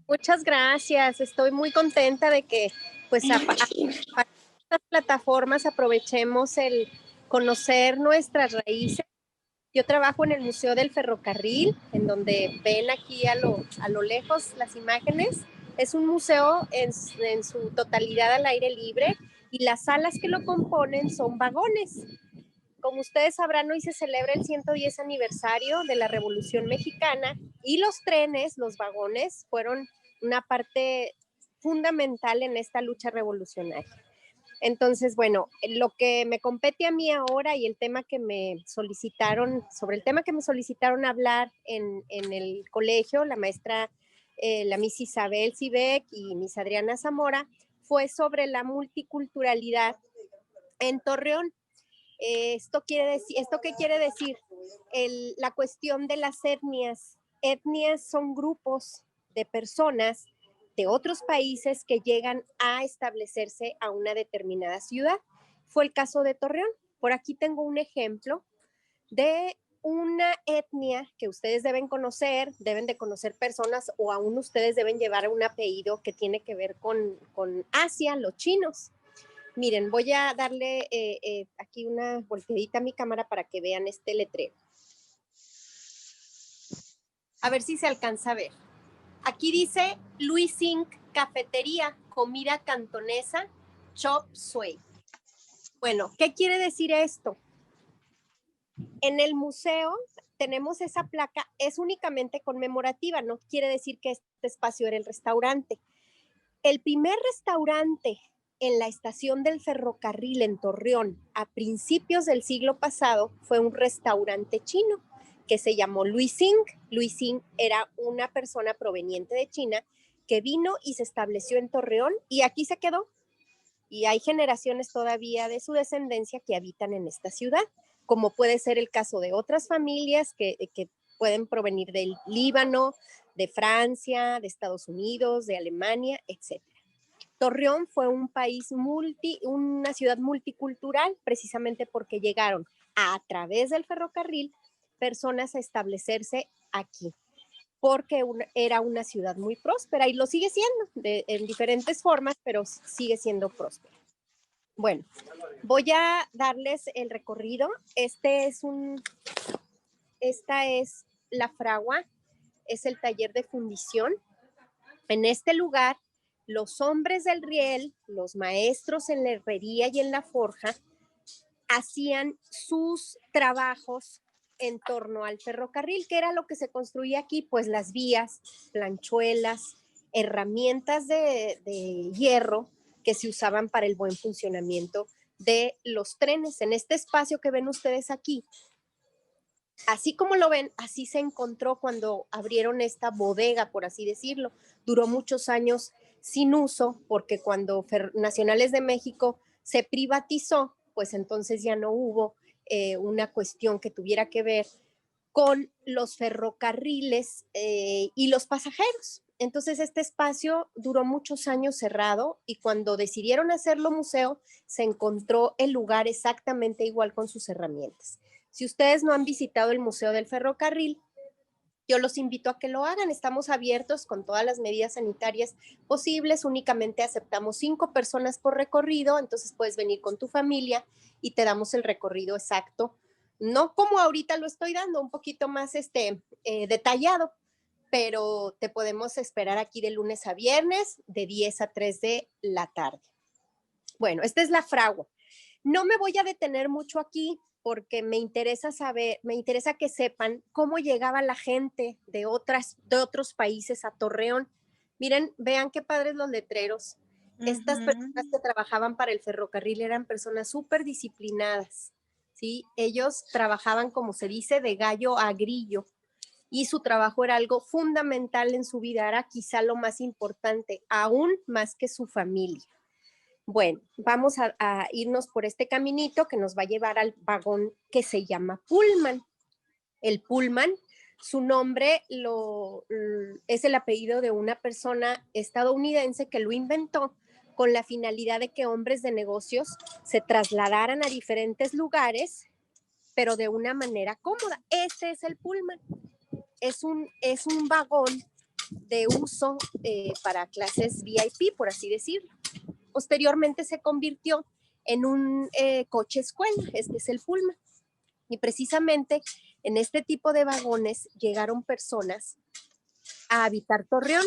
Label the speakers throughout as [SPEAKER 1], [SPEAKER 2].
[SPEAKER 1] Muchas gracias. Estoy muy contenta de que, pues, para estas plataformas aprovechemos el conocer nuestras raíces. Yo trabajo en el Museo del Ferrocarril, en donde ven aquí a lo lejos las imágenes. Es un museo en su totalidad al aire libre y las salas que lo componen son vagones. Como ustedes sabrán, hoy se celebra el 110 aniversario de la Revolución Mexicana y los trenes, los vagones, fueron una parte fundamental en esta lucha revolucionaria. Entonces, bueno, lo que me compete a mí ahora y el tema que me solicitaron, sobre el tema que me solicitaron hablar en el colegio, la maestra, la Miss Isabel Cibec y Miss Adriana Zamora, fue sobre la multiculturalidad en Torreón. ¿Esto qué quiere decir? La cuestión de las etnias. Etnias son grupos de personas de otros países que llegan a establecerse a una determinada ciudad. Fue el caso de Torreón. Por aquí tengo un ejemplo de una etnia que ustedes deben de conocer personas o aún ustedes deben llevar un apellido que tiene que ver con Asia, los chinos. Miren, voy a darle aquí una volteadita a mi cámara para que vean este letrero. A ver si se alcanza a ver. Aquí dice Luising Cafetería, comida cantonesa, chop suey. Bueno, ¿qué quiere decir esto? En el museo tenemos esa placa, es únicamente conmemorativa, no quiere decir que este espacio era el restaurante. El primer restaurante en la estación del ferrocarril en Torreón a principios del siglo pasado fue un restaurante chino que se llamó Luising. Luising era una persona proveniente de China que vino y se estableció en Torreón y aquí se quedó. Y hay generaciones todavía de su descendencia que habitan en esta ciudad, como puede ser el caso de otras familias que pueden provenir del Líbano, de Francia, de Estados Unidos, de Alemania, etc. Torreón fue un país una ciudad multicultural, precisamente porque llegaron a través del ferrocarril personas a establecerse aquí, porque era una ciudad muy próspera y lo sigue siendo en diferentes formas, pero sigue siendo próspera. Bueno, voy a darles el recorrido. Esta es la fragua, es el taller de fundición. En este lugar, los hombres del riel, los maestros en la herrería y en la forja, hacían sus trabajos en torno al ferrocarril, que era lo que se construía aquí, pues las vías, planchuelas, herramientas de hierro que se usaban para el buen funcionamiento de los trenes. En este espacio que ven ustedes aquí, así como lo ven, así se encontró cuando abrieron esta bodega, por así decirlo. Duró muchos años sin uso porque cuando Nacionales de México se privatizó, pues entonces ya no hubo una cuestión que tuviera que ver con los ferrocarriles y los pasajeros. Entonces este espacio duró muchos años cerrado y cuando decidieron hacerlo museo, se encontró el lugar exactamente igual con sus herramientas. Si ustedes no han visitado el Museo del Ferrocarril, yo los invito a que lo hagan. Estamos abiertos con todas las medidas sanitarias posibles. Únicamente aceptamos 5 personas por recorrido, entonces puedes venir con tu familia y te damos el recorrido exacto. No como ahorita lo estoy dando, un poquito más detallado, pero te podemos esperar aquí de lunes a viernes, de 10 a 3 de la tarde. Bueno, esta es la fragua. No me voy a detener mucho aquí porque me interesa que sepan cómo llegaba la gente de otros países a Torreón. Miren, vean qué padres los letreros. Estas personas que trabajaban para el ferrocarril eran personas súper disciplinadas, ¿sí? Ellos trabajaban, como se dice, de gallo a grillo y su trabajo era algo fundamental en su vida, era quizá lo más importante, aún más que su familia. Bueno, vamos a irnos por este caminito que nos va a llevar al vagón que se llama Pullman. El Pullman, su nombre es el apellido de una persona estadounidense que lo inventó con la finalidad de que hombres de negocios se trasladaran a diferentes lugares, pero de una manera cómoda. Este es el Pullman. Es un vagón de uso para clases VIP, por así decirlo. Posteriormente se convirtió en un coche escuela, este es el Pullman. Y precisamente en este tipo de vagones llegaron personas a habitar Torreón.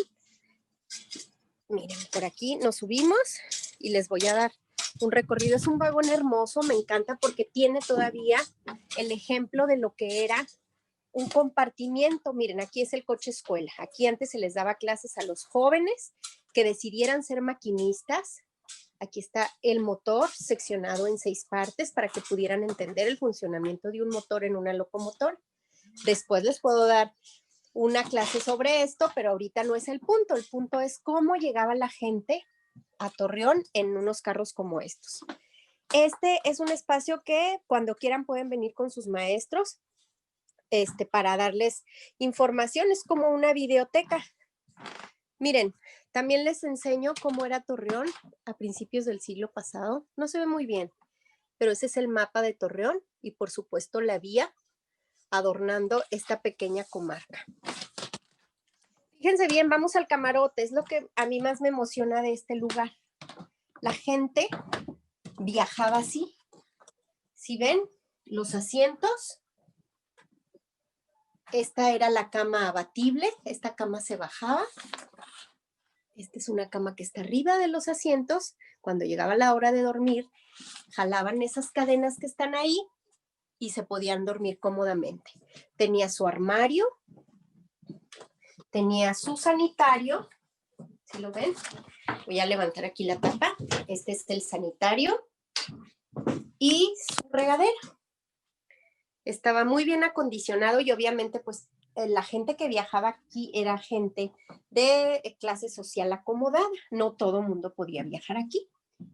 [SPEAKER 1] Miren, por aquí nos subimos y les voy a dar un recorrido. Es un vagón hermoso, me encanta porque tiene todavía el ejemplo de lo que era un compartimiento. Miren, aquí es el coche escuela. Aquí antes se les daba clases a los jóvenes que decidieran ser maquinistas. Aquí está el motor seccionado en 6 partes para que pudieran entender el funcionamiento de un motor en una locomotora. Después les puedo dar una clase sobre esto, pero ahorita no es el punto. El punto es cómo llegaba la gente a Torreón en unos carros como estos. Este es un espacio que cuando quieran pueden venir con sus maestros para darles información. Es como una videoteca. Miren, también les enseño cómo era Torreón a principios del siglo pasado. No se ve muy bien, pero ese es el mapa de Torreón y por supuesto la vía adornando esta pequeña comarca. Fíjense bien, vamos al camarote, es lo que a mí más me emociona de este lugar. La gente viajaba así. Si ven los asientos, esta era la cama abatible, esta cama se bajaba. Esta es una cama que está arriba de los asientos. Cuando llegaba la hora de dormir, jalaban esas cadenas que están ahí y se podían dormir cómodamente. Tenía su armario, tenía su sanitario, ¿sí lo ven? Voy a levantar aquí la tapa. Este es el sanitario y su regadera. Estaba muy bien acondicionado y obviamente pues la gente que viajaba aquí era gente de clase social acomodada. No todo mundo podía viajar aquí.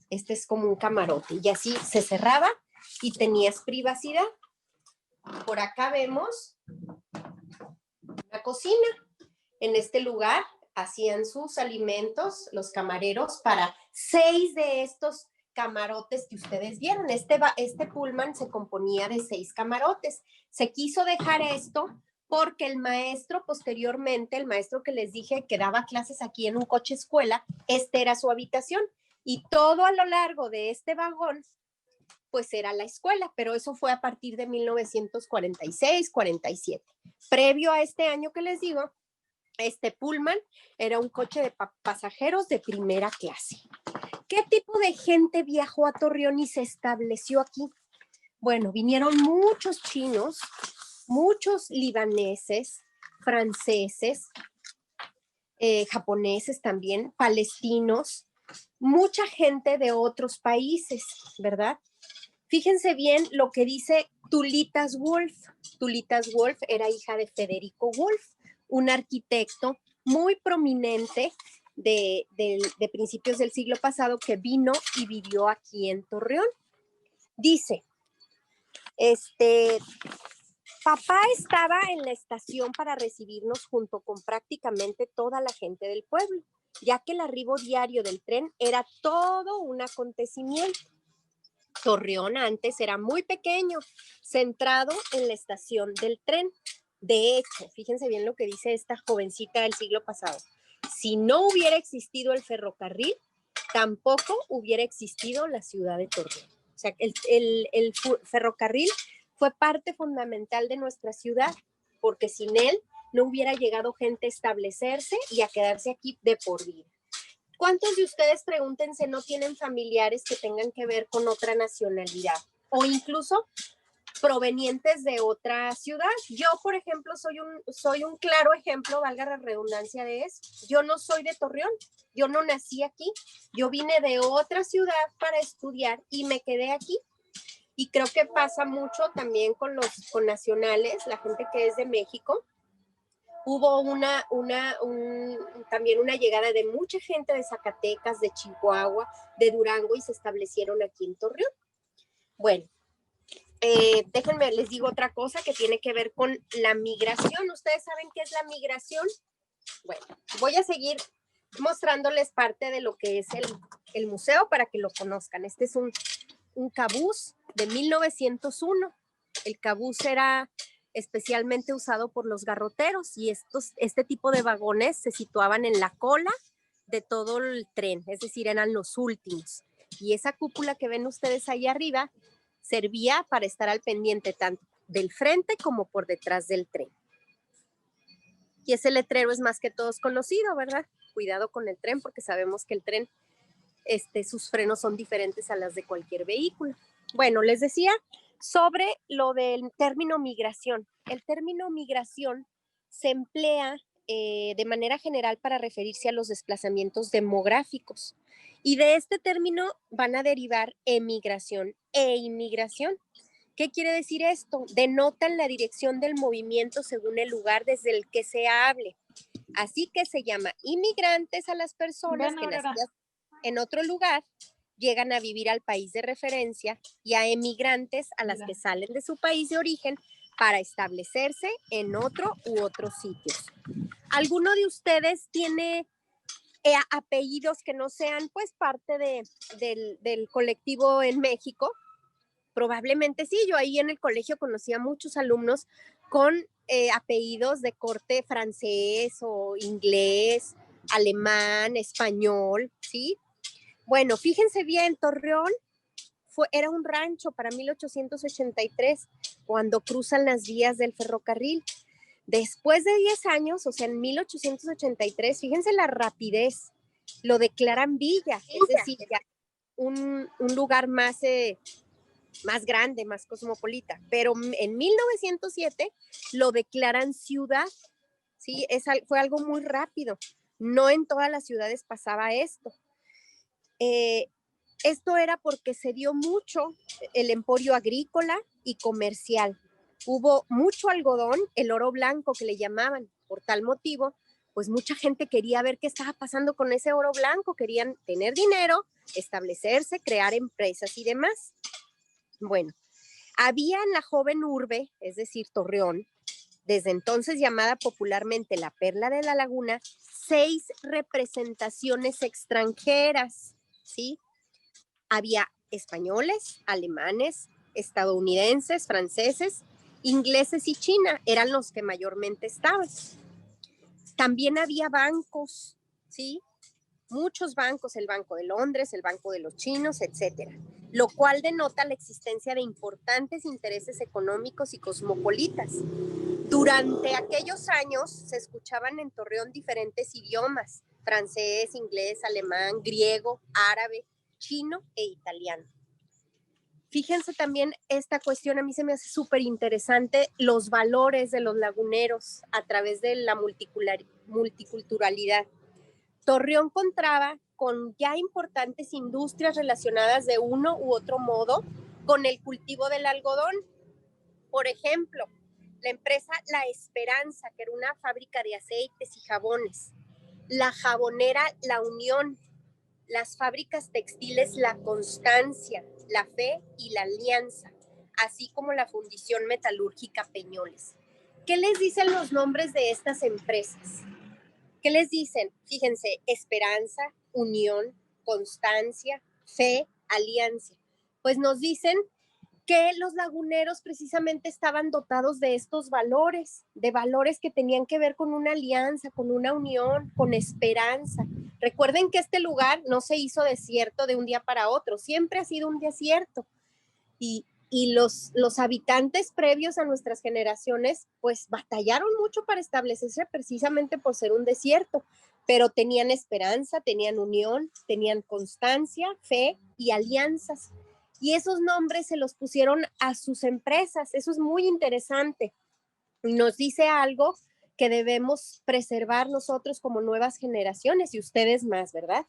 [SPEAKER 1] Este es como un camarote y así se cerraba y tenías privacidad. Por acá vemos una cocina. En este lugar hacían sus alimentos los camareros para 6 de estos camarotes que ustedes vieron. Este Pullman se componía de 6 camarotes. Se quiso dejar esto porque el maestro posteriormente, el maestro que les dije que daba clases aquí en un coche escuela, era su habitación. Y todo a lo largo de este vagón, pues era la escuela, pero eso fue a partir de 1946, 47. Previo a este año que les digo, este Pullman era un coche de pasajeros de primera clase. ¿Qué tipo de gente viajó a Torreón y se estableció aquí? Bueno, vinieron muchos chinos, muchos libaneses, franceses, japoneses también, palestinos, mucha gente de otros países, ¿verdad? Fíjense bien lo que dice Tulitas Wolf. Tulitas Wolf era hija de Federico Wolf, un arquitecto muy prominente de principios del siglo pasado que vino y vivió aquí en Torreón. Dice, papá estaba en la estación para recibirnos junto con prácticamente toda la gente del pueblo, ya que el arribo diario del tren era todo un acontecimiento. Torreón antes era muy pequeño, centrado en la estación del tren. De hecho, fíjense bien lo que dice esta jovencita del siglo pasado. Si no hubiera existido el ferrocarril, tampoco hubiera existido la ciudad de Torreón. O sea, el ferrocarril fue parte fundamental de nuestra ciudad, porque sin él no hubiera llegado gente a establecerse y a quedarse aquí de por vida. ¿Cuántos de ustedes, pregúntense, no tienen familiares que tengan que ver con otra nacionalidad o incluso provenientes de otra ciudad? Yo, por ejemplo, soy un claro ejemplo, valga la redundancia de eso. Yo no soy de Torreón, yo no nací aquí, yo vine de otra ciudad para estudiar y me quedé aquí. Y creo que pasa mucho también con los nacionales, la gente que es de México. Hubo también una llegada de mucha gente de Zacatecas, de Chihuahua, de Durango y se establecieron aquí en Torreón. Bueno, déjenme, les digo otra cosa que tiene que ver con la migración. ¿Ustedes saben qué es la migración? Bueno, voy a seguir mostrándoles parte de lo que es el museo para que lo conozcan. Este es un cabús de 1901. El cabús era especialmente usado por los garroteros, y este tipo de vagones se situaban en la cola de todo el tren, es decir, eran los últimos. Y esa cúpula que ven ustedes ahí arriba servía para estar al pendiente tanto del frente como por detrás del tren. Y ese letrero es más que todos conocido, ¿verdad? Cuidado con el tren, porque sabemos que el tren, sus frenos son diferentes a las de cualquier vehículo. Bueno, les decía sobre lo del término migración. El término migración se emplea de manera general para referirse a los desplazamientos demográficos. Y de este término van a derivar emigración e inmigración. ¿Qué quiere decir esto? Denotan la dirección del movimiento según el lugar desde el que se hable. Así que se llama inmigrantes a las personas que nacidas en otro lugar llegan a vivir al país de referencia, y a emigrantes a las que salen de su país de origen para establecerse en otro u otros sitios. ¿Alguno de ustedes tiene apellidos que no sean pues parte del colectivo en México? Probablemente sí. Yo ahí en el colegio conocí a muchos alumnos con apellidos de corte francés o inglés, alemán, español, ¿sí? Bueno, fíjense bien, Torreón era un rancho para 1883, cuando cruzan las vías del ferrocarril. Después de 10 años, o sea, en 1883, fíjense la rapidez, lo declaran villa, es decir, ya un lugar más grande, más cosmopolita. Pero en 1907 lo declaran ciudad, ¿sí? Fue algo muy rápido. No en todas las ciudades pasaba esto. Esto era porque se dio mucho el emporio agrícola y comercial. Hubo mucho algodón, el oro blanco que le llamaban. Por tal motivo, pues mucha gente quería ver qué estaba pasando con ese oro blanco, querían tener dinero, establecerse, crear empresas y demás. Bueno, había en la joven urbe, es decir, Torreón, desde entonces llamada popularmente la Perla de la Laguna, 6 representaciones extranjeras, ¿sí? Había españoles, alemanes, estadounidenses, franceses, ingleses y China, eran los que mayormente estaban. También había bancos, ¿sí? Muchos bancos, el Banco de Londres, el Banco de los Chinos, etcétera, lo cual denota la existencia de importantes intereses económicos y cosmopolitas. Durante aquellos años se escuchaban en Torreón diferentes idiomas: francés, inglés, alemán, griego, árabe, chino e italiano. Fíjense también esta cuestión, a mí se me hace súper interesante, los valores de los laguneros a través de la multiculturalidad. Torreón contaba con ya importantes industrias relacionadas de uno u otro modo con el cultivo del algodón. Por ejemplo, la empresa La Esperanza, que era una fábrica de aceites y jabones; la jabonera La Unión; las fábricas textiles La Constancia, La Fe y La Alianza, así como la fundición metalúrgica Peñoles. ¿Qué les dicen los nombres de estas empresas? ¿Qué les dicen? Fíjense: Esperanza, Unión, Constancia, Fe, Alianza. Pues nos dicen que los laguneros precisamente estaban dotados de estos valores, de valores que tenían que ver con una alianza, con una unión, con esperanza. Recuerden que este lugar no se hizo desierto de un día para otro, siempre ha sido un desierto. Y los habitantes previos a nuestras generaciones, pues batallaron mucho para establecerse precisamente por ser un desierto, pero tenían esperanza, tenían unión, tenían constancia, fe y alianzas. Y esos nombres se los pusieron a sus empresas. Eso es muy interesante. Nos dice algo que debemos preservar nosotros como nuevas generaciones, y ustedes más, ¿verdad?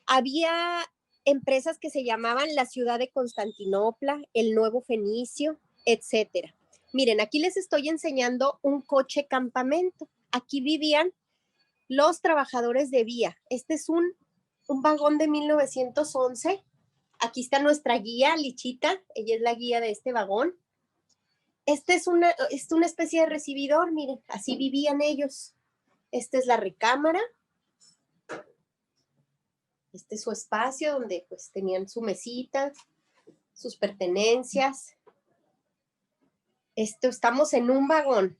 [SPEAKER 1] Había empresas que se llamaban la Ciudad de Constantinopla, el Nuevo Fenicio, etcétera. Miren, aquí les estoy enseñando un coche campamento. Aquí vivían los trabajadores de vía. Este es un vagón de 1911. Aquí está nuestra guía, Lichita. Ella es la guía de este vagón. Este es una especie de recibidor, miren, así vivían ellos. Esta es la recámara. Este es su espacio donde pues tenían su mesita, sus pertenencias. Estamos en un vagón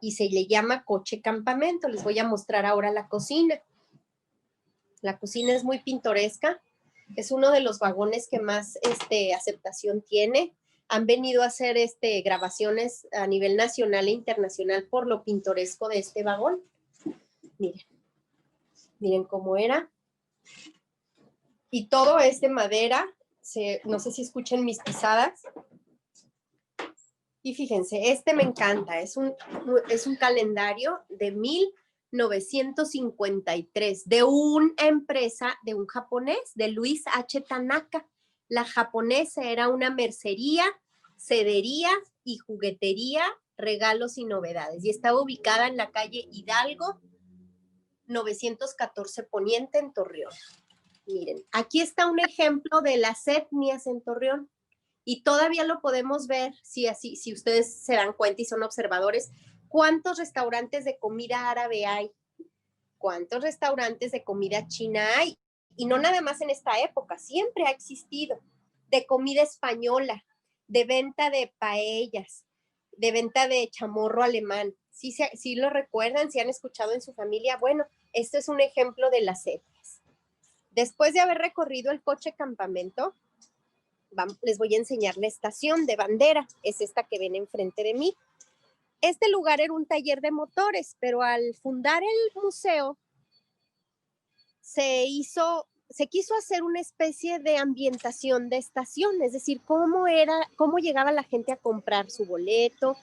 [SPEAKER 1] y se le llama coche campamento. Les voy a mostrar ahora la cocina. La cocina es muy pintoresca. Es uno de los vagones que más aceptación tiene. Han venido a hacer grabaciones a nivel nacional e internacional por lo pintoresco de este vagón. Miren cómo era. Y todo es de madera. No sé si escuchan mis pisadas. Y fíjense, me encanta. Es un calendario de 1953 de una empresa, de un japonés, de Luis H. Tanaka. La japonesa era una mercería, cedería y juguetería, regalos y novedades. Y estaba ubicada en la calle Hidalgo, 914 Poniente, en Torreón. Miren, aquí está un ejemplo de las etnias en Torreón. Y todavía lo podemos ver, si ustedes se dan cuenta y son observadores, cuántos restaurantes de comida árabe hay, cuántos restaurantes de comida china hay. Y no nada más en esta época, siempre ha existido. De comida española, de venta de paellas, de venta de chamorro alemán. ¿Sí lo recuerdan? ¿Si han escuchado en su familia? Bueno, este es un ejemplo de las etnias. Después de haber recorrido el coche campamento, les voy a enseñar la estación de bandera. Es esta que ven enfrente de mí. Este lugar era un taller de motores, pero al fundar el museo se quiso hacer una especie de ambientación de estación, es decir, cómo llegaba la gente a comprar su boleto,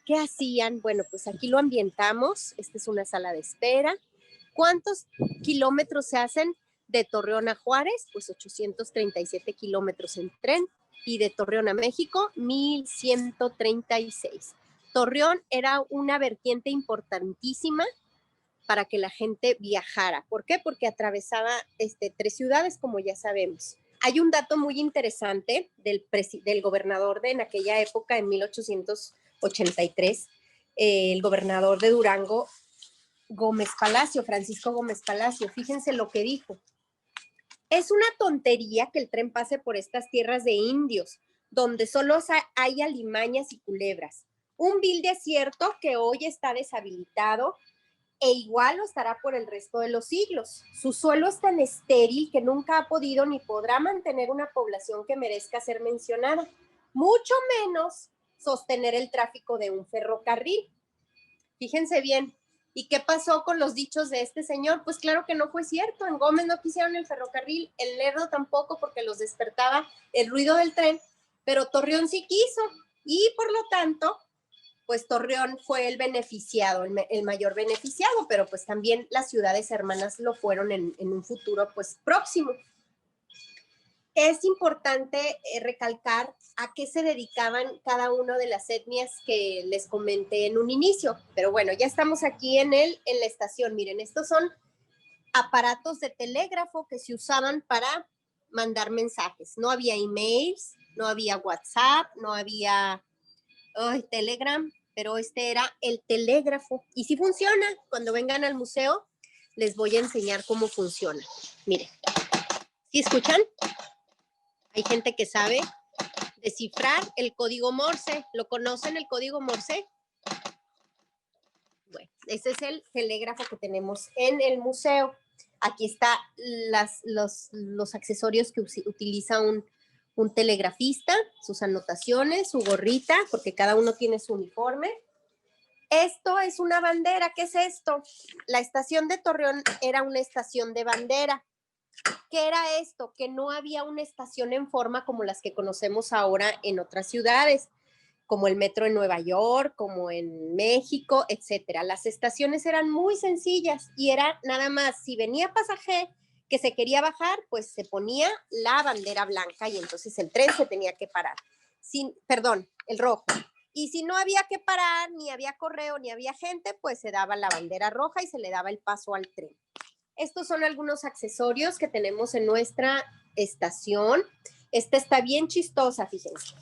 [SPEAKER 1] qué hacían. Bueno, pues aquí lo ambientamos. Esta es una sala de espera. ¿Cuántos kilómetros se hacen de Torreón a Juárez? Pues 837 kilómetros en tren. Y de Torreón a México, 1136. Torreón era una vertiente importantísima para que la gente viajara. ¿Por qué? Porque atravesaba 3 ciudades, como ya sabemos. Hay un dato muy interesante del gobernador en aquella época, en 1883, el gobernador de Durango, Francisco Gómez Palacio. Fíjense lo que dijo. Es una tontería que el tren pase por estas tierras de indios, donde solo hay alimañas y culebras. Un vil desierto que hoy está deshabilitado e igual lo estará por el resto de los siglos. Su suelo es tan estéril que nunca ha podido ni podrá mantener una población que merezca ser mencionada, mucho menos sostener el tráfico de un ferrocarril. Fíjense bien. ¿Y qué pasó con los dichos de este señor? Pues claro que no fue cierto. En Gómez no quisieron el ferrocarril, el Lerdo tampoco, porque los despertaba el ruido del tren, pero Torreón sí quiso. Y por lo tanto, pues Torreón fue el beneficiado, el mayor beneficiado, pero pues también las ciudades hermanas lo fueron en un futuro pues próximo. Es importante recalcar a qué se dedicaban cada una de las etnias que les comenté en un inicio, pero bueno, ya estamos aquí en la estación. Miren, estos son aparatos de telégrafo que se usaban para mandar mensajes. No había emails, no había WhatsApp, no había Telegram, pero era el telégrafo. Y sí funciona. Cuando vengan al museo, les voy a enseñar cómo funciona. Miren, ¿sí escuchan? Hay gente que sabe descifrar el código Morse. ¿Lo conocen, el código Morse? Bueno, ese es el telégrafo que tenemos en el museo. Aquí está los accesorios que utiliza un telegrafista, sus anotaciones, su gorrita, porque cada uno tiene su uniforme. Esto es una bandera. ¿Qué es esto? La estación de Torreón era una estación de bandera. ¿Qué era esto? Que no había una estación en forma como las que conocemos ahora en otras ciudades, como el metro en Nueva York, como en México, etcétera. Las estaciones eran muy sencillas y era nada más, si venía pasaje que se quería bajar, pues se ponía la bandera blanca y entonces el tren se tenía que parar. El rojo. Y si no había que parar, ni había correo, ni había gente, pues se daba la bandera roja y se le daba el paso al tren. Estos son algunos accesorios que tenemos en nuestra estación. Esta está bien chistosa, fíjense.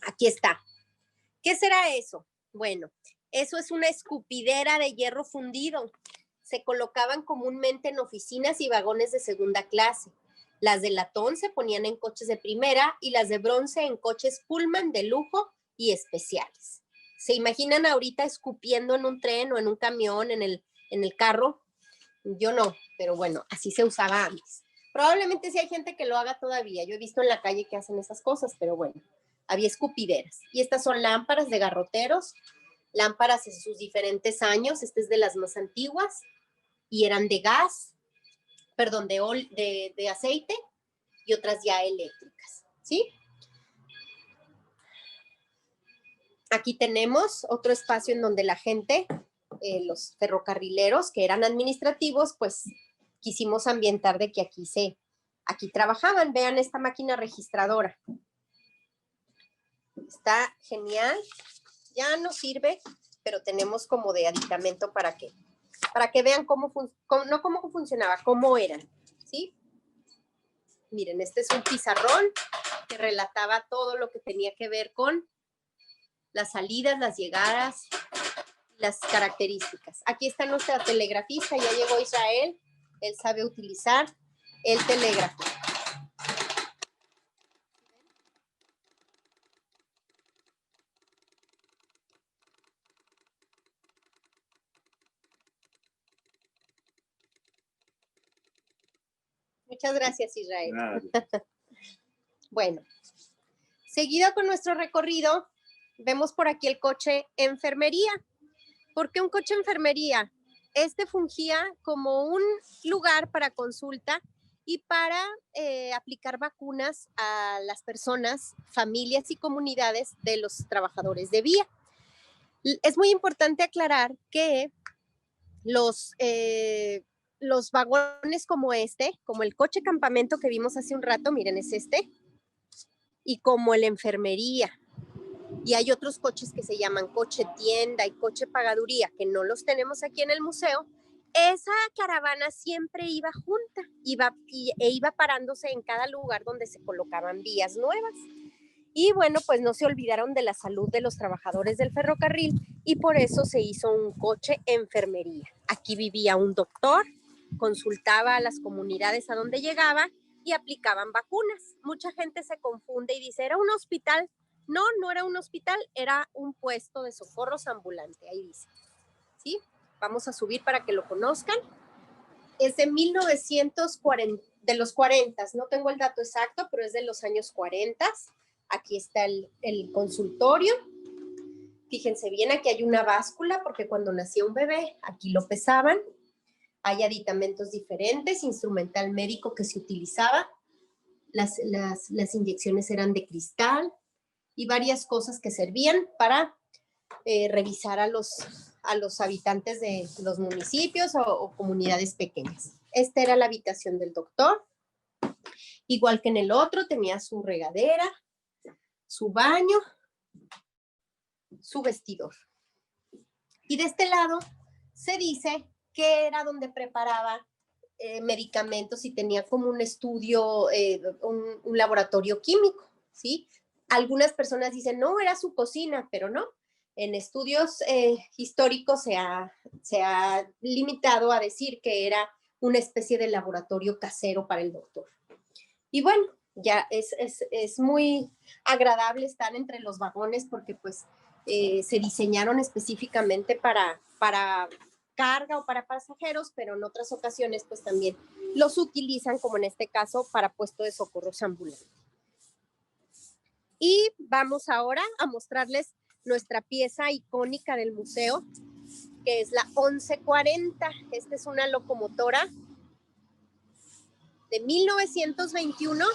[SPEAKER 1] Aquí está. ¿Qué será eso? Bueno, eso es una escupidera de hierro fundido. Se colocaban comúnmente en oficinas y vagones de segunda clase. Las de latón se ponían en coches de primera y las de bronce en coches Pullman de lujo y especiales. ¿Se imaginan ahorita escupiendo en un tren o en un camión, en el carro? Yo no, pero bueno, así se usaba antes. Probablemente sí hay gente que lo haga todavía. Yo he visto en la calle que hacen esas cosas, pero bueno, había escupideras. Y estas son lámparas de garroteros, lámparas en sus diferentes años. Esta es de las más antiguas y eran de gas, perdón, de aceite y otras ya eléctricas, ¿sí? Aquí tenemos otro espacio en donde la gente, los ferrocarrileros que eran administrativos, pues quisimos ambientar de que aquí trabajaban. Vean esta máquina registradora. Está genial. Ya no sirve, pero tenemos como de aditamento para que vean no cómo funcionaba, cómo eran, ¿sí? Miren, este es un pizarrón que relataba todo lo que tenía que ver con las salidas, las llegadas, las características. Aquí está nuestra telegrafista, ya llegó Israel, él sabe utilizar el telégrafo. Muchas gracias, Israel. Bueno, seguido con nuestro recorrido, vemos por aquí el coche enfermería. ¿Por qué un coche enfermería? Este fungía como un lugar para consulta y para aplicar vacunas a las personas, familias y comunidades de los trabajadores de vía. Es muy importante aclarar que los vagones como como el coche campamento que vimos hace un rato, miren, es este, y como el enfermería. Y hay otros coches que se llaman coche tienda y coche pagaduría, que no los tenemos aquí en el museo. Esa caravana siempre iba junta, iba parándose en cada lugar donde se colocaban vías nuevas. Y bueno, pues no se olvidaron de la salud de los trabajadores del ferrocarril y por eso se hizo un coche enfermería. Aquí vivía un doctor, consultaba a las comunidades a donde llegaba y aplicaban vacunas. Mucha gente se confunde y dice, ¿era un hospital? No, no era un hospital, era un puesto de socorros ambulante, ahí dice. ¿Sí? Vamos a subir para que lo conozcan. Es de 1940, de los 40, no tengo el dato exacto, pero es de los años 40. Aquí está el consultorio. Fíjense bien, aquí hay una báscula porque cuando nacía un bebé, aquí lo pesaban. Hay aditamentos diferentes, instrumental médico que se utilizaba. Las inyecciones eran de cristal y varias cosas que servían para revisar a los habitantes de los municipios o comunidades pequeñas. Esta era la habitación del doctor. Igual que en el otro, tenía su regadera, su baño, su vestidor. Y de este lado se dice que era donde preparaba medicamentos y tenía como un estudio, un laboratorio químico, ¿sí? Algunas personas dicen, no, era su cocina, pero no. En estudios históricos se ha limitado a decir que era una especie de laboratorio casero para el doctor. Y bueno, ya es muy agradable estar entre los vagones porque pues se diseñaron específicamente para carga o para pasajeros, pero en otras ocasiones pues también los utilizan, como en este caso, para puesto de socorros ambulantes. Y vamos ahora a mostrarles nuestra pieza icónica del museo, que es la 1140. Esta es una locomotora de 1921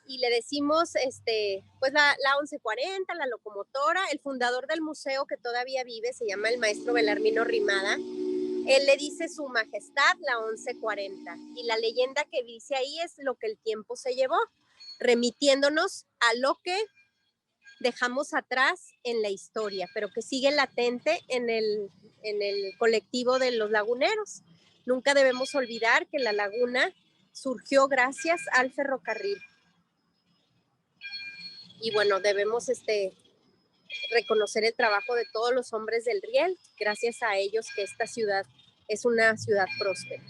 [SPEAKER 1] y le decimos pues la 1140, la locomotora. El fundador del museo, que todavía vive, se llama el maestro Belarmino Rimada. Él le dice su majestad la 1140 y la leyenda que dice ahí es lo que el tiempo se llevó, remitiéndonos a lo que dejamos atrás en la historia, pero que sigue latente en el colectivo de los laguneros. Nunca debemos olvidar que la laguna surgió gracias al ferrocarril. Y bueno, debemos reconocer el trabajo de todos los hombres del riel, gracias a ellos que esta ciudad es una ciudad próspera.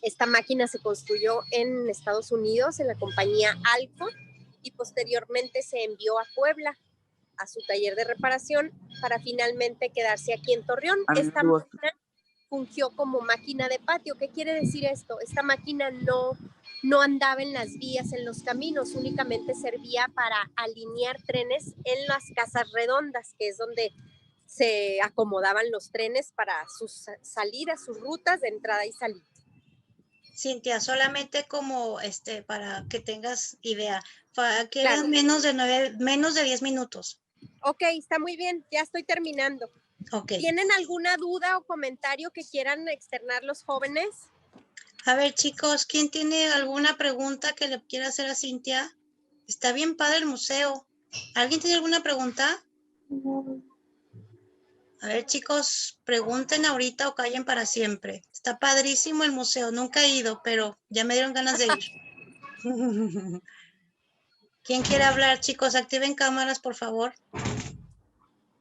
[SPEAKER 1] Esta máquina se construyó en Estados Unidos, en la compañía Alco, y posteriormente se envió a Puebla a su taller de reparación para finalmente quedarse aquí en Torreón. Esta máquina fungió como máquina de patio. ¿Qué quiere decir esto? Esta máquina no andaba en las vías, en los caminos, únicamente servía para alinear trenes en las casas redondas, que es donde se acomodaban los trenes para sus salidas, sus rutas de entrada y salida.
[SPEAKER 2] Cintia, solamente como para que tengas idea, quedan
[SPEAKER 1] Claro.
[SPEAKER 2] menos de 10 minutos.
[SPEAKER 1] Ok, está muy bien, ya estoy terminando.
[SPEAKER 2] Okay.
[SPEAKER 1] ¿Tienen alguna duda o comentario que quieran externar los jóvenes?
[SPEAKER 2] A ver, chicos, ¿quién tiene alguna pregunta que le quiera hacer a Cintia? Está bien padre el museo. ¿Alguien tiene alguna pregunta? A ver, chicos, pregunten ahorita o callen para siempre. Está padrísimo el museo. Nunca he ido, pero ya me dieron ganas de ir. ¿Quién quiere hablar, chicos? Activen cámaras, por favor.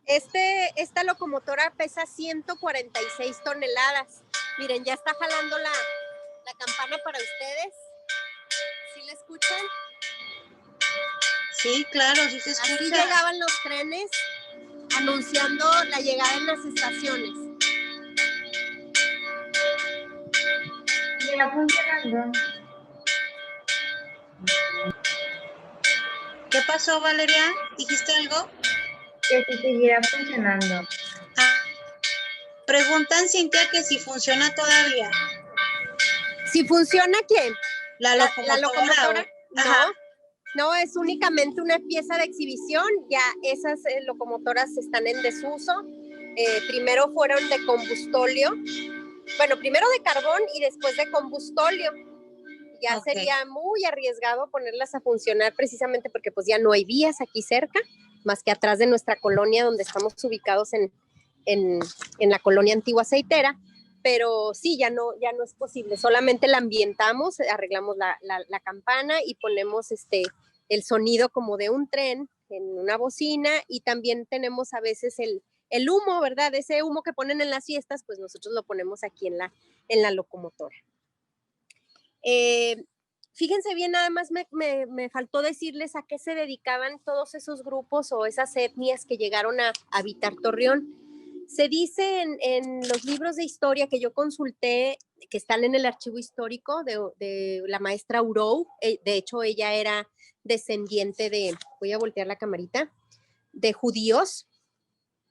[SPEAKER 1] Esta locomotora pesa 146 toneladas. Miren, ya está jalando la campana para ustedes. ¿Sí la escuchan?
[SPEAKER 2] Sí, claro, sí se escucha.
[SPEAKER 1] Así llegaban los trenes anunciando la llegada en las estaciones.
[SPEAKER 3] Ya funcionando.
[SPEAKER 2] ¿Qué pasó, Valeria? ¿Dijiste algo?
[SPEAKER 3] Que si seguirá funcionando.
[SPEAKER 2] Preguntan, Cintia, que si funciona todavía.
[SPEAKER 1] ¿Si funciona quién?
[SPEAKER 2] ¿La locomotora?
[SPEAKER 1] No, es únicamente una pieza de exhibición. Ya esas locomotoras están en desuso. Primero fueron de combustóleo. Bueno, primero de carbón y después de combustóleo. Ya sería muy arriesgado ponerlas a funcionar precisamente porque pues ya no hay vías aquí cerca, más que atrás de nuestra colonia donde estamos ubicados en la colonia antigua aceitera, pero sí, ya no es posible, solamente la ambientamos, arreglamos la campana y ponemos el sonido como de un tren en una bocina y también tenemos a veces el humo, ¿verdad? Ese humo que ponen en las fiestas, pues nosotros lo ponemos aquí en la locomotora. Fíjense bien, nada más me faltó decirles a qué se dedicaban todos esos grupos o esas etnias que llegaron a habitar Torreón. Se dice en los libros de historia que yo consulté, que están en el archivo histórico de la maestra Urou, de hecho ella era descendiente voy a voltear la camarita, de judíos.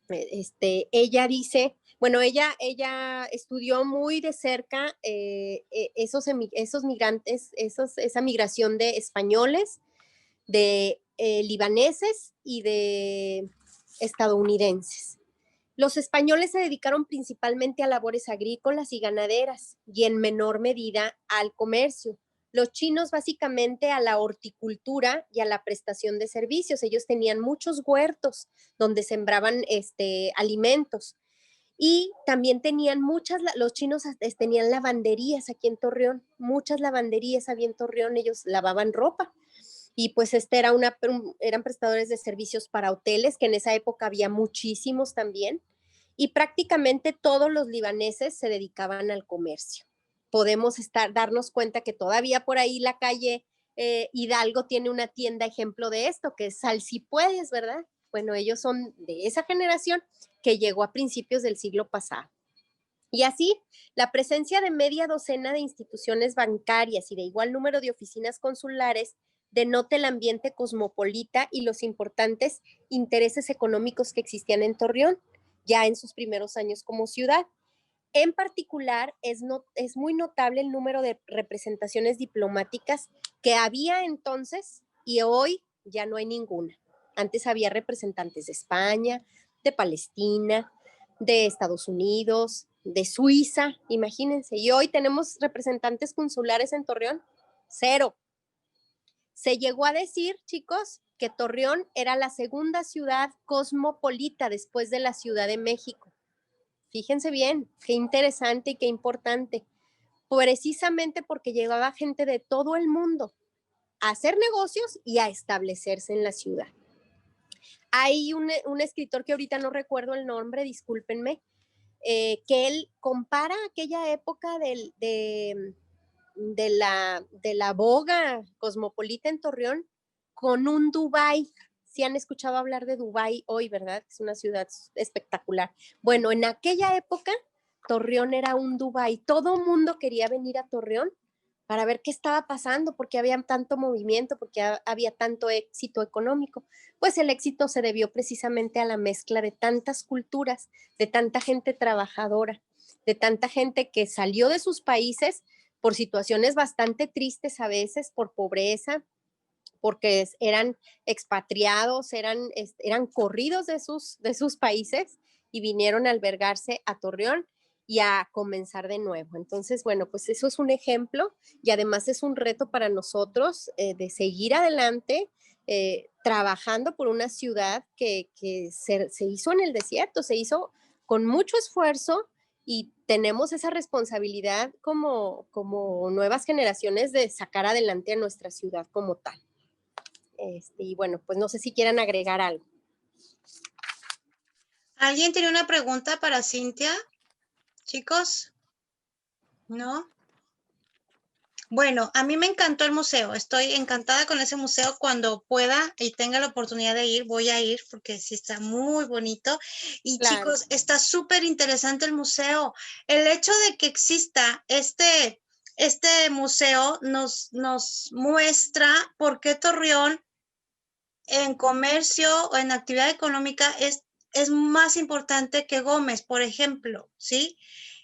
[SPEAKER 1] Ella dice, bueno, ella estudió muy de cerca esos migrantes, esa migración de españoles, de libaneses y de estadounidenses. Los españoles se dedicaron principalmente a labores agrícolas y ganaderas y en menor medida al comercio. Los chinos básicamente a la horticultura y a la prestación de servicios. Ellos tenían muchos huertos donde sembraban alimentos y también tenían los chinos tenían lavanderías aquí en Torreón, muchas lavanderías había en Torreón, ellos lavaban ropa. Y pues eran prestadores de servicios para hoteles, que en esa época había muchísimos también, y prácticamente todos los libaneses se dedicaban al comercio. Podemos darnos cuenta que todavía por ahí la calle Hidalgo tiene una tienda ejemplo de esto, que es Sal Si Puedes, ¿verdad? Bueno, ellos son de esa generación que llegó a principios del siglo pasado. Y así, la presencia de media docena de instituciones bancarias y de igual número de oficinas consulares denota el ambiente cosmopolita y los importantes intereses económicos que existían en Torreón, ya en sus primeros años como ciudad. En particular, es muy notable el número de representaciones diplomáticas que había entonces y hoy ya no hay ninguna. Antes había representantes de España, de Palestina, de Estados Unidos, de Suiza, imagínense. Y hoy tenemos representantes consulares en Torreón, cero. Se llegó a decir, chicos, que Torreón era la segunda ciudad cosmopolita después de la Ciudad de México. Fíjense bien, qué interesante y qué importante. Precisamente porque llegaba gente de todo el mundo a hacer negocios y a establecerse en la ciudad. Hay un escritor que ahorita no recuerdo el nombre, discúlpenme, que él compara aquella época de la boga cosmopolita en Torreón con un Dubái. Si han escuchado hablar de Dubái hoy, ¿verdad? Es una ciudad espectacular. Bueno, en aquella época, Torreón era un Dubái. Todo mundo quería venir a Torreón para ver qué estaba pasando, porque había tanto movimiento, porque había tanto éxito económico. Pues el éxito se debió precisamente a la mezcla de tantas culturas, de tanta gente trabajadora, de tanta gente que salió de sus países por situaciones bastante tristes a veces, por pobreza, porque eran expatriados, eran corridos de sus países y vinieron a albergarse a Torreón y a comenzar de nuevo. Entonces, bueno, pues eso es un ejemplo y además es un reto para nosotros de seguir adelante, trabajando por una ciudad que se hizo en el desierto, se hizo con mucho esfuerzo y tenemos esa responsabilidad como nuevas generaciones de sacar adelante a nuestra ciudad como tal. Y bueno, pues no sé si quieran agregar algo.
[SPEAKER 2] ¿Alguien tiene una pregunta para Cintia? Chicos, ¿no? Bueno, a mí me encantó el museo. Estoy encantada con ese museo. Cuando pueda y tenga la oportunidad de ir, voy a ir porque sí está muy bonito. Y
[SPEAKER 1] Claro.
[SPEAKER 2] chicos, está súper interesante el museo. El hecho de que exista este museo nos muestra por qué Torreón en comercio o en actividad económica es más importante que Gómez, por ejemplo, ¿sí?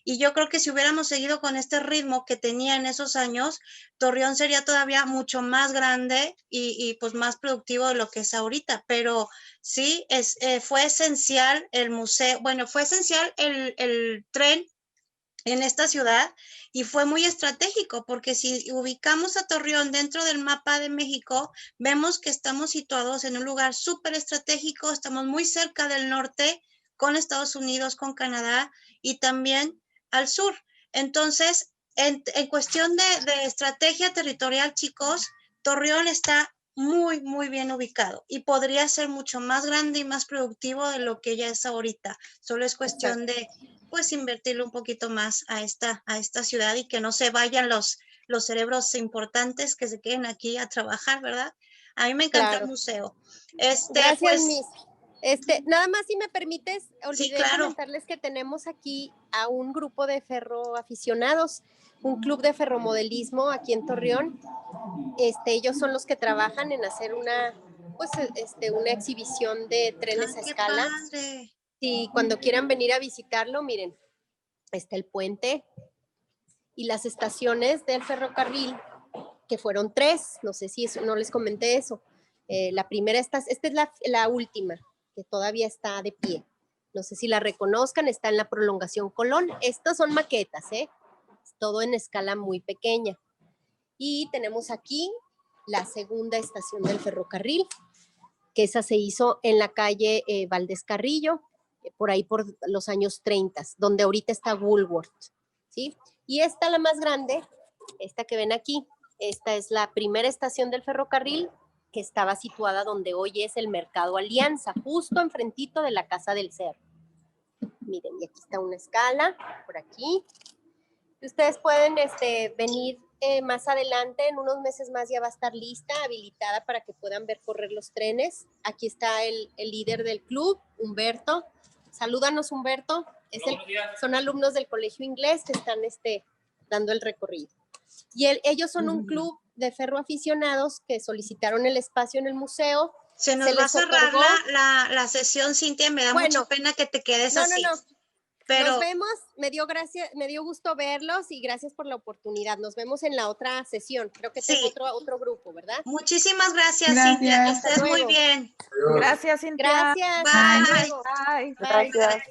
[SPEAKER 2] Y yo creo que si hubiéramos seguido con este ritmo que tenía en esos años, Torreón sería todavía mucho más grande y pues más productivo de lo que es ahorita. Pero sí, fue esencial el museo, bueno, fue esencial el tren en esta ciudad y fue muy estratégico porque si ubicamos a Torreón dentro del mapa de México, vemos que estamos situados en un lugar súper estratégico, estamos muy cerca del norte con Estados Unidos, con Canadá y también al sur. Entonces, en cuestión de estrategia territorial, chicos, Torreón está muy, muy bien ubicado y podría ser mucho más grande y más productivo de lo que ya es ahorita. Solo es cuestión de pues invertirle un poquito más a esta ciudad y que no se vayan los cerebros importantes que se queden aquí a trabajar, ¿verdad? A mí me encanta el museo.
[SPEAKER 1] Gracias,
[SPEAKER 2] pues,
[SPEAKER 1] Miss. Nada más si me permites,
[SPEAKER 2] sí,
[SPEAKER 1] olvidé
[SPEAKER 2] claro.
[SPEAKER 1] comentarles que tenemos aquí a un grupo de ferroaficionados, un club de ferromodelismo aquí en Torreón. Ellos son los que trabajan en hacer una exhibición de trenes a escala.
[SPEAKER 2] Padre.
[SPEAKER 1] Y cuando quieran venir a visitarlo, miren, está el puente y las estaciones del ferrocarril, que fueron 3, no sé si no les comenté eso. La primera, esta es la última, que todavía está de pie. No sé si la reconozcan, está en la prolongación Colón. Estas son maquetas, todo en escala muy pequeña. Y tenemos aquí la segunda estación del ferrocarril, que esa se hizo en la calle Valdés Carrillo, por ahí por los años 30, donde ahorita está Woolworth, ¿sí? Y esta, la más grande, esta que ven aquí, esta es la primera estación del ferrocarril que estaba situada donde hoy es el Mercado Alianza, justo enfrentito de la Casa del Cerro. Miren, y aquí está una escala, por aquí. Y ustedes pueden venir más adelante, en unos meses más ya va a estar lista, habilitada para que puedan ver correr los trenes. Aquí está el líder del club, Humberto. Salúdanos, Humberto. Son alumnos del colegio inglés que están dando el recorrido. Y ellos son un club de ferroaficionados que solicitaron el espacio en el museo.
[SPEAKER 2] Se nos va a cerrar la sesión, Cintia, me da mucha pena que te quedes así.
[SPEAKER 1] No.
[SPEAKER 2] Pero
[SPEAKER 1] nos vemos, me dio gusto verlos y gracias por la oportunidad. Nos vemos en la otra sesión. Creo que tengo otro grupo, ¿verdad?
[SPEAKER 2] Muchísimas gracias, Cintia. Que estés muy bien.
[SPEAKER 4] Gracias, Cintia.
[SPEAKER 1] Gracias.
[SPEAKER 2] Bye.
[SPEAKER 4] Bye.
[SPEAKER 2] Bye.